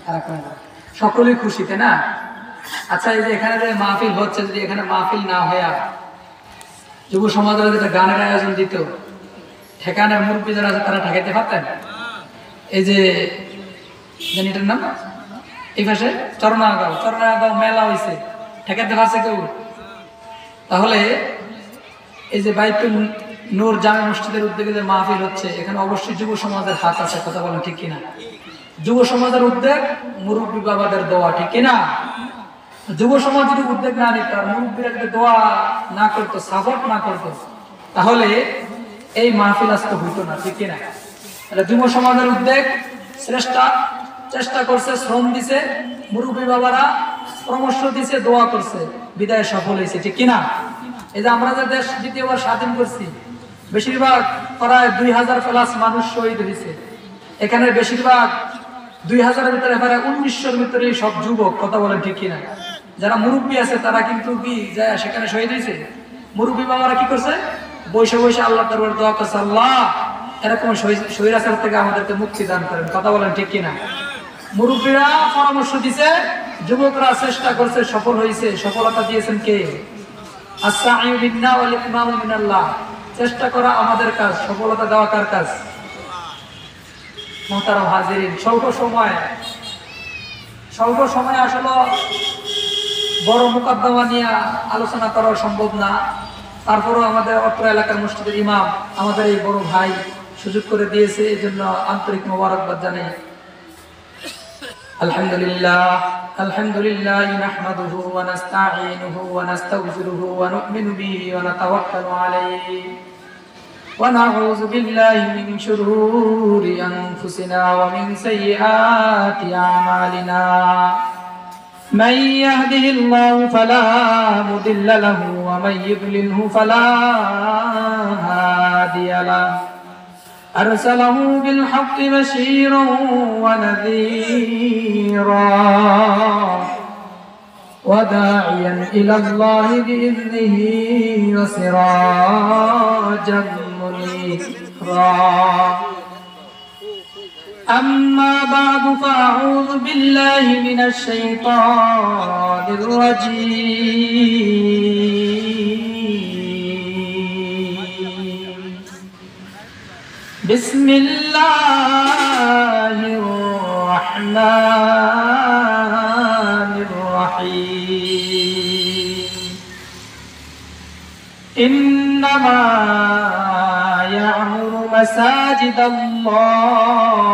খারাপ হয় না, সকলেই খুশি, তাই না? আচ্ছা, এই যে এখানে যে মাহফিল হচ্ছে, যদি এখানে মাহফিল না হইয়া যুব সমাজের যেটা গানের আয়োজন দিত, ঠেকানের মুরব্বী যারা আছে তারা ঠেকাইতে পারতেন? এই যে এটার নাম এই পাশে চরনাগাঁও মেলা হয়েছে, ঠেকাইতে পারছে কেউ? তাহলে এই যে বাইতুল নূর জামে মসজিদের উদ্যোগে যে মাহফিল হচ্ছে, এখানে অবশ্যই যুব সমাজের হাত আছে, কথা বলেন ঠিক কিনা? যুব সমাজের উদ্যোগ, মুরব্বী বাবাদের দোয়া, ঠিক কিনা? যুব সমাজ যদি উদ্যোগ না নিত আর মুরব্বীরা যদি দোয়া না করতো, সাপোর্ট না করতো, তাহলে এই মাহফিল আজকে হইতো না, ঠিক কিনা? তাহলে যুব সমাজের উদ্যোগ, চেষ্টা করছে, শ্রম দিছে, মুরব্বী বাবারা পরামর্শ দিছে, দোয়া করছে, বিদায় সফল হয়েছে, ঠিক কিনা? এই যে আমরা যে দেশ দ্বিতীয়বার স্বাধীন করছি, বেশিরভাগ প্রায় 2000+ মানুষ শহীদ হয়েছে। এখানে বেশিরভাগ 2000-এর ভিতরে প্রায় 1900-এর ভিতরে সব যুবক, কথা বলেন ঠিক কিনা? যারা মুরব্বী আছে তারা কিন্তু কি যায় সেখানে শহীদ হয়েছে? মুরব্বী বাবারা কি করছে? বসে বসে আল্লাহ দরবারে দোয়া করছে, আল্লাহ এরকম স্বৈরাচার থেকে আমাদেরকে মুক্তি দান করেন, কথা বলেন ঠিক কিনা? মুরব্বীরা পরামর্শ দিছে, যুবকরা চেষ্টা করছে, সফল হয়েছে। সফলতা দিয়েছেন কে? আস-সা'য়ু বিন-না ওয়াল ইকমামু মিনাল্লাহ। চেষ্টা করা আমাদের কাজ, সফলতা দেওয়া কার কাজ? মুহতারাম হাজিরিন, স্বল্প সময় আসলে বড় মুকদ্দমা নিয়ে আলোচনা করা সম্ভব না। তারপরেও আমাদের অত্র এলাকার মসজিদের ইমাম, আমাদের এই বড় ভাই সুযোগ করে দিয়েছে, এই জন্য আন্তরিক মোবারকবাদ জানাই। আলহামদুলিল্লাহ নাহমাদুহু ওয়া নাস্তাঈনুহু ওয়া নাস্তাগফিরুহু ওয়া নু'মিনু বিহি ওয়া নাতাওয়াক্কালু আলাইহি ওয়া নাউযু বিল্লাহি মিন শুরুরি আনফুসিনা ওয়া মিন সাইয়্যাতি আমালিনা। من يهده الله فلا مضل له ومن يضلله فلا هادي له. أرسله بالحق بشيرا ونذيرا وداعيا إلى الله بإذنه وسراجا منيرا. أما بعد فأعوذ بالله من الشيطان الرجيم. بسم الله الرحمن الرحيم. إنما يعمر مساجد الله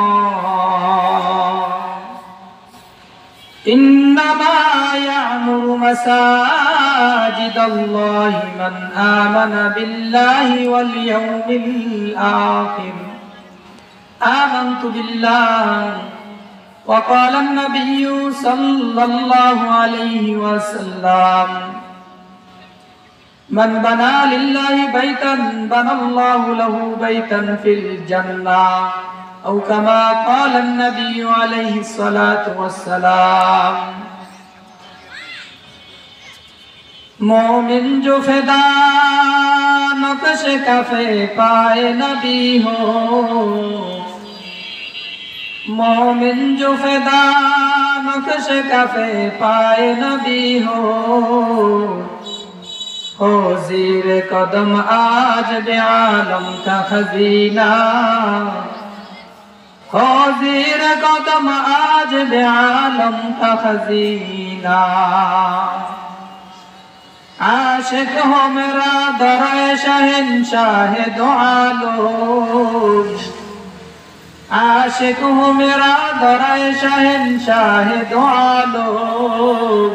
إنما يعمر مساجد الله من آمن بالله واليوم الآخر. آمنت بالله. وقال النبي صلى الله عليه وسلم من بنى لله بيتا بنى الله له بيتا في الجنة أو كما قال النبي عليه الصلاة والسلام. मोमिन जो फिदा नक्श कफे पाए नबी हो, मोमिन जो फिदा नक्श कफे पाए नबी हो ज़ीर कदम आज बे आलम का खजीना, हो ज़ीर कदम आज बे आलम का खजीना. आशिक हो मेरा दरे शहंशाह दो आलम, आशिक हो मेरा दरे शहंशाह दो आलम.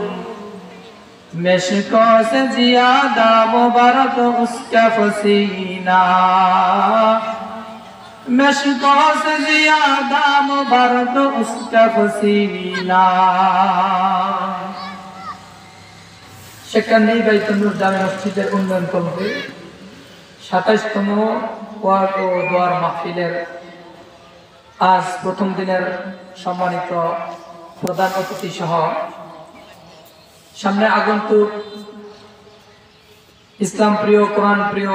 मिश्कों से ज़्यादा मुबारक उसका पसीना, मिश्कों से ज़्यादा मुबारक उसका पसीना. সেখানেই বাইতুল নূর জামে মসজিদের উন্নয়ন কমিটি 27তম ওয়ার্ড ও দোয়ার মাহফিলের আজ প্রথম দিনের সম্মানিত প্রধান অতিথি সহ সামনে আগন্তুক ইসলাম প্রিয়, কোরআন প্রিয়,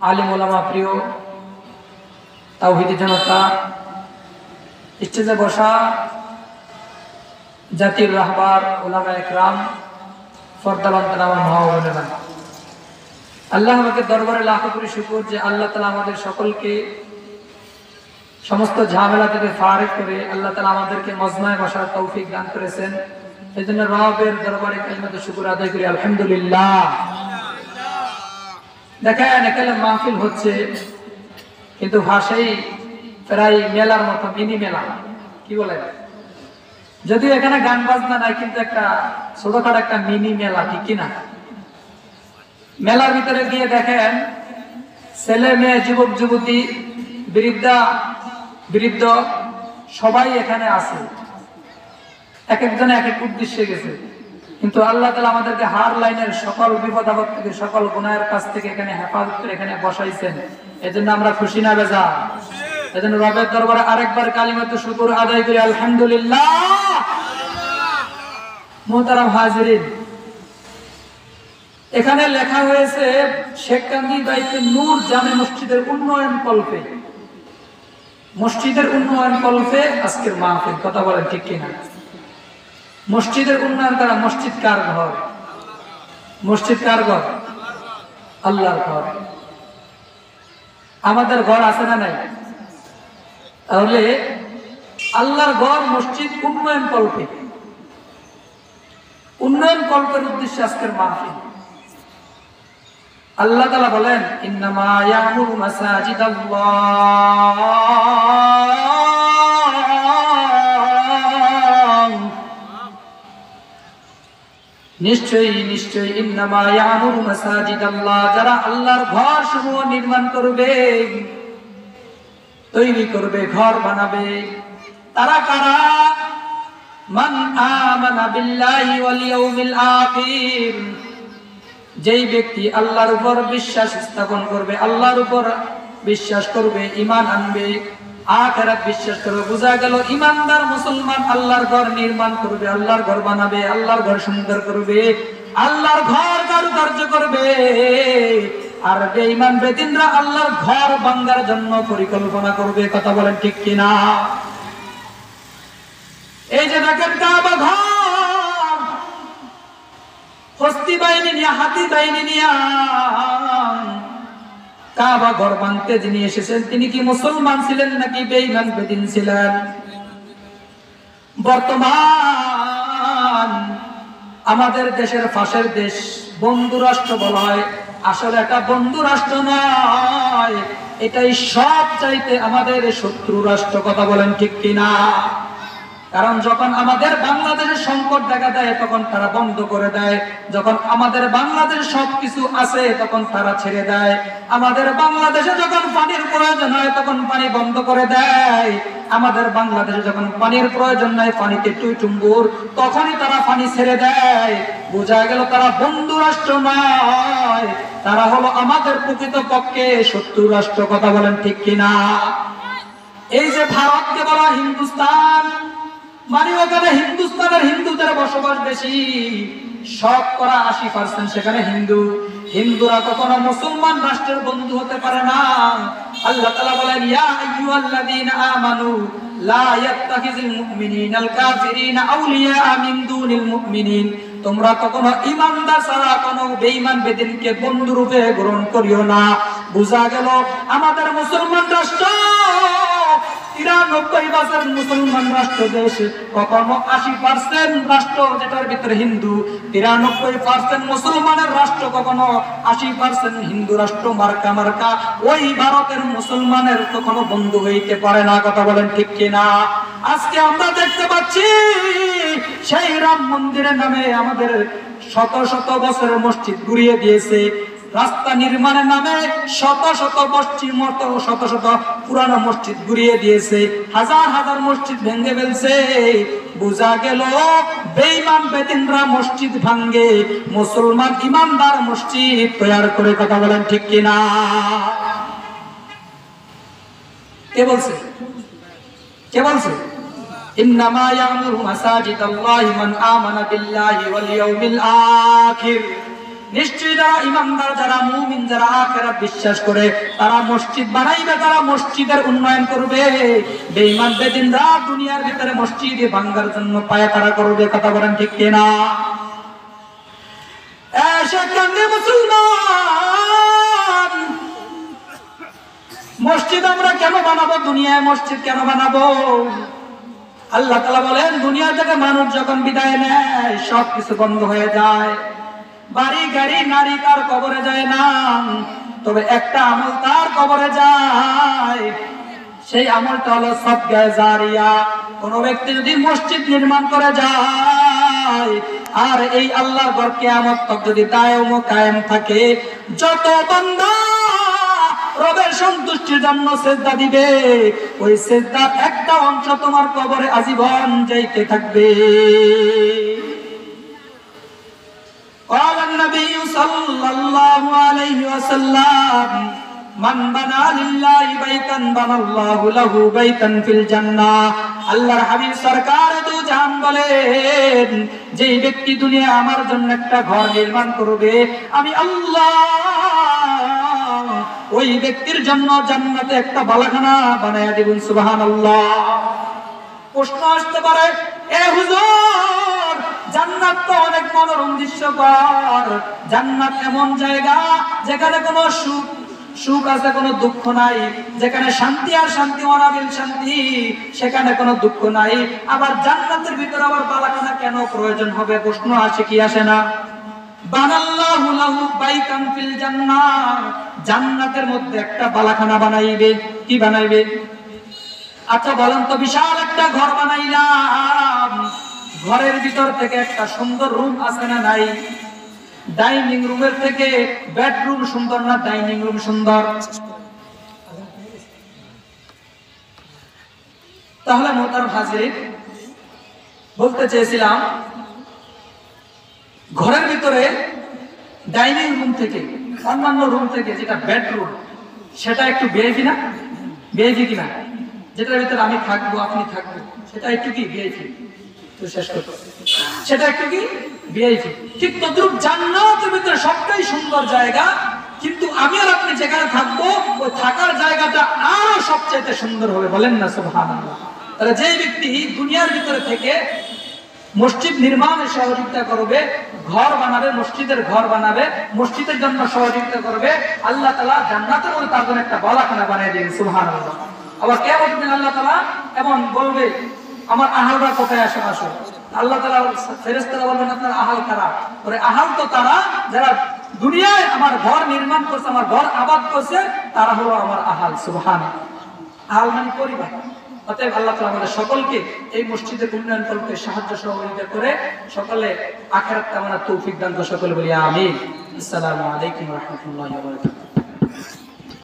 আলেম ওলামা প্রিয় তাওহীদি জনতা, স্টেজে বসা জাতির রাহবার, উলামা একরাম, ফরদাবান আমার মা ও বোনেরা, আল্লাহ আমাকে দরবারে লাখো কোটি শুকর যে আল্লাহ তাআলা আমাদের সকলকে সমস্ত ঝামেলা থেকে ফারিগ করে আল্লাহ তাআলা আমাদেরকে মজমায় বসার তৌফিক দান করেছেন। এজন্য রবের দরবারে কালিমাতুল শুকর আদায় করি আলহামদুলিল্লাহ। দেখেন এখানে মাহফিল হচ্ছে, কিন্তু ভাষাই প্রায় মেলার মতো, মিনি মেলা, কি বলেন? যদিও এখানে গান বাজনা নাই, কিন্তু একটা ছোটখাটো একটা মিনি মেলা, ঠিক কিনা? মেলার ভিতরে গিয়ে দেখেন ছেলে মেয়ে, যুবক যুবতী, বৃদ্ধ সবাই এখানে আছে, এক একজনে এক এক উদ্দেশ্যে গেছে। কিন্তু আল্লাহ তাআলা আমাদেরকে হার লাইনের সকল বিপদ আপদ থেকে, সকল গুনাহের কাছ থেকে এখানে হেফাজত করে এখানে বসাইছেন। এজন্য আমরা খুশি না বেজার? এজন্য রবের দরবারে আরেকবার কালিমাতুল শুকর আদায় করি আলহামদুলিল্লাহ। মুহতারাম হাজিরিন, এখানে লেখা হয়েছে শেখকান্দি বাইতুন নূর জামে মসজিদের উন্নয়ন কল্পে, মসজিদের উন্নয়ন কল্পে আজকের মাহফিল। কথা বলেন ঠিক কিনা? মসজিদের উন্নয়ন করা। মসজিদ কার ঘর? মসজিদ কার ঘর? আল্লাহর ঘর। আমাদের ঘর আছে না নাই? তাহলে আল্লাহর ঘর মসজিদ উন্নয়ন কল্পে, উন্নয়ন কল্পের উদ্দেশ্যে আজকের মাহফিল। আল্লাহ তাআলা বলেন ইন্নামা ইয়ামুরু মাসাজিদাল্লাহ, নিশ্চয়ই ইন্নামা ইয়ামুরু মাসাজিদাল্লাহ, যারা আল্লাহর ঘর সমূহ নির্মাণ করবে, তৈরি করবে, ঘর বানাবে, তারা কারা? মান আমানা বিল্লাহি ওয়াল ইয়াউমিল আখির, যেই ব্যক্তি আল্লাহর উপর বিশ্বাস স্থাপন করবে, আল্লাহর উপর বিশ্বাস করবে, ঈমান আনবে, আখিরাত বিশ্বাস করবে। বোঝা গেল ঈমানদার মুসলমান আল্লাহর ঘর নির্মাণ করবে, আল্লাহর ঘর বানাবে, আল্লাহর ঘর সুন্দর করবে, আল্লাহর ঘর কারুকার্য করবে। আর বেঈমান বেদিনরা আল্লাহর ঘর ভাঙার জন্য পরিকল্পনা করবে। কথা বলেন ঠিক কিনা? এই যে দেখেন কাবা ঘর, হস্তি বাহিনী নিয়ে, হাতি বাহিনী নিয়ে কাবা ঘর ভাঙতে যিনি এসেছেন, তিনি কি মুসলমান ছিলেন নাকি বেঈমান বেদিন ছিলেন? বর্তমান আমাদের দেশের পাশের দেশ বন্ধু রাষ্ট্র বলা হয়, আসলে এটা বন্ধু রাষ্ট্র নয়, এটাই সব চাইতে আমাদের শত্রু রাষ্ট্র। কথা বলেন ঠিক কিনা? কারণ যখন আমাদের বাংলাদেশে সংকট দেখা দেয় তখন তারা বন্ধ করে দেয়, যখন আমাদের বাংলাদেশে সবকিছু আছে তখন তারা ছেড়ে দেয়, আমাদের বাংলাদেশে যখন পানির প্রয়োজন হয় তখন পানি বন্ধ করে দেয়, আমাদের বাংলাদেশে যখন পানির প্রয়োজন নাই, পানিতে টুইটুম্বুর, তখনই তারা পানি ছেড়ে দেয়। বোঝা গেল তারা বন্ধু রাষ্ট্র নয়, তারা হলো আমাদের প্রকৃত পক্ষে শত্রু রাষ্ট্র। কথা বলেন ঠিক কিনা? এই যে ভারতকে বলা হিন্দুস্তান, মানে ওখানে হিন্দুস্তানের হিন্দুদের বসবাস বেশি, 80% সেখানে হিন্দু। হিন্দুরা কখনো মুসলমান রাষ্ট্রের বন্ধু হতে পারে না। আল্লাহ তাআলা বলেন ইয়া আইয়ুহাল্লাযীনা আমানু লা ইয়াত্তাখিযুল মুমিনুনাল কাফিরিনা আউলিয়া মিন দুনিল মুমিনিন, তোমরা কখনো ঈমানদার ছাড়া কোনো বেঈমান বেদিনকে বন্ধু রূপে গ্রহণ করিও না। বুঝা গেল আমাদের মুসলমান রাষ্ট্র 93% মুসলমান রাষ্ট্র দেশ, কখনো 80% রাষ্ট্র যেটার ভিতরে হিন্দু, 93% মুসলমানের রাষ্ট্র, কখনো 80% হিন্দু রাষ্ট্র। মার্কা মার্কা ওই ভারতের মুসলমানের কখনো বন্ধু হইতে পারে না। কথা বলেন ঠিক কিনা? আজকে আমরা দেখতে পাচ্ছি সেই রাম মন্দিরের নামে আমাদের শত শত বছরের মসজিদ ঘুরিয়ে দিয়েছে, রাস্তা নির্মাণের নামে শত শত পুরানো মসজিদ ঘুরিয়ে দিয়েছে, হাজার হাজার মসজিদ ভেঙে ফেলছে। বোঝা গেল বেঈমান বেদিনরা মসজিদ ভাঙ্গে, মুসলমান ইমানদার মসজিদ তৈরি করে। কথা বলেন ঠিক কিনা? কে বলছে? কে বলছে? ইন্নামা ইয়ামুরু মাসাজিদাল্লাহি মান আমানা বিল্লাহি ওয়াল ইয়াউমিল আখির, নিশ্চয়ই যারা ইমানদার, যারা মুমিন, যারা আখিরাত বিশ্বাস করে তারা মসজিদ বানাইবে, তারা মসজিদের উন্নয়ন করবে। বেঈমান বেদিনরা দুনিয়ার ভিতরে মসজিদ ভাঙার জন্য পায়তারা করবে। কথা বলেন ঠিক কিনা? মুসলমান, মসজিদ আমরা কেন বানাবো? দুনিয়ায় মসজিদ কেন বানাবো? আল্লাহ তাআলা বলেন, দুনিয়া থেকে মানুষ যখন বিদায় নেয় সবকিছু বন্ধ হয়ে যায়। বাড়ি গাড়ি নারী তার কবরে যায় না, তবে একটা আমল তার কবরে যায়, সেই আমলটা হলো সাদকা জারিয়া। কোন ব্যক্তি যদি মসজিদ নির্মাণ করে যায় আর এই আল্লাহর ঘর কিয়ামত তক যদি দায়ম কায়েম থাকে, যত বান্দা রবের সন্তুষ্টির জন্য সিজদা দিবে, ওই সিজদার একটা অংশ তোমার কবরে আজীবন যাইতে থাকবে। قال النبي صلى الله عليه وسلم من بنى لله بيتا بنى الله له بيتا في الجنة। আল্লাহর হাবিব সরকার দু জাহান বলেন, যে ব্যক্তি দুনিয়া আমার জন্য একটা ঘর নির্মাণ করবে, আমি আল্লাহ ওই ব্যক্তির জন্য জান্নাতে একটা বালাখানা বানায়া দেব। সুবহানাল্লাহ। প্রশ্ন আসতে পারে, এ হুজুর, জান্নাত তো অনেক মনোরম দৃশ্যকর, জান্নাত এমন জায়গা যেখানে কোনো সুখ আছে, কোনো দুঃখ নাই, যেখানে শান্তি আর শান্তি, অনাবিল শান্তি, সেখানে কোনো দুঃখ নাই, আবার জান্নাতের ভিতরে আবার বালাখানা কেন প্রয়োজন হবে? প্রশ্ন আসে কি আসে না? বানাল্লাহু লাহু বাইতান ফিল জান্নাহ, জান্নাতের মধ্যে একটা বালাখানা বানাইবে। কি বানাইবে? আচ্ছা বলেন তো, বিশাল একটা ঘর বানাইলাম, ঘরের ভিতর থেকে একটা সুন্দর রুম আছে না নাই? ডাইনিং রুমের থেকে বেডরুম সুন্দর না ডাইনিং রুম সুন্দর? তাহলে মোহতারাম হাজির, বলতে চেয়েছিলাম, ঘরের ভিতরে ডাইনিং রুম থেকে, অন্যান্য রুম থেকে যেটা বেডরুম, সেটা একটু ভিআইপি না? ভিআইপি কিনা? যেটার ভিতরে আমি থাকবো, আপনি থাকবো, সেটা একটু কি ভিআইপি? তো শেষ করতে, সেটা একটু কি ভিআইপি? ঠিক তদ্রুপ জান্নাতের ভিতরে সবটাই সুন্দর জায়গা, কিন্তু আমি আর আপনি যেখানে থাকবো ওই থাকার জায়গাটা আরো সবচেয়ে সুন্দর হবে। বলেন না সুবহানাল্লাহ। তাহলে যে ব্যক্তি দুনিয়ার ভিতরে থেকে মসজিদ নির্মাণে সহযোগিতা করবে, ঘর বানাবে, মসজিদের ঘর বানাবে, মসজিদের জন্য সহযোগিতা করবে, আল্লাহ তাআলা জান্নাতের মধ্যে তার জন্য একটা বালাখানা বানিয়ে দিবেন। সুবহানাল্লাহ। আবার কিয়ামতের দিন আল্লাহ তাআলা এমন বলবে, আমার আহালরা কোথায় আসে? আসো। আল্লাহ তাআলা ফেরেশতারা বলবেন, আপনার আহাল কারা? ওরে আহাল তো তারা যারা দুনিয়ায় আমার ঘর নির্মাণ করছে, আমার ঘর আবাদ করছে, তারা হলো আমার আহাল। সুবহানাল্লাহ। আহাল মানে পরিবার। অতএব আল্লাহ তাআলা আমাদের সকলকে এই মসজিদের উন্নয়ন করতে সাহায্য সহযোগিতা করে সকলে আখিরাত কামনার তৌফিক দান করে। সকলে বলি আমিন। আসসালামু আলাইকুম ওয়া রাহমাতুল্লাহি ওয়া বারাকাতুহু।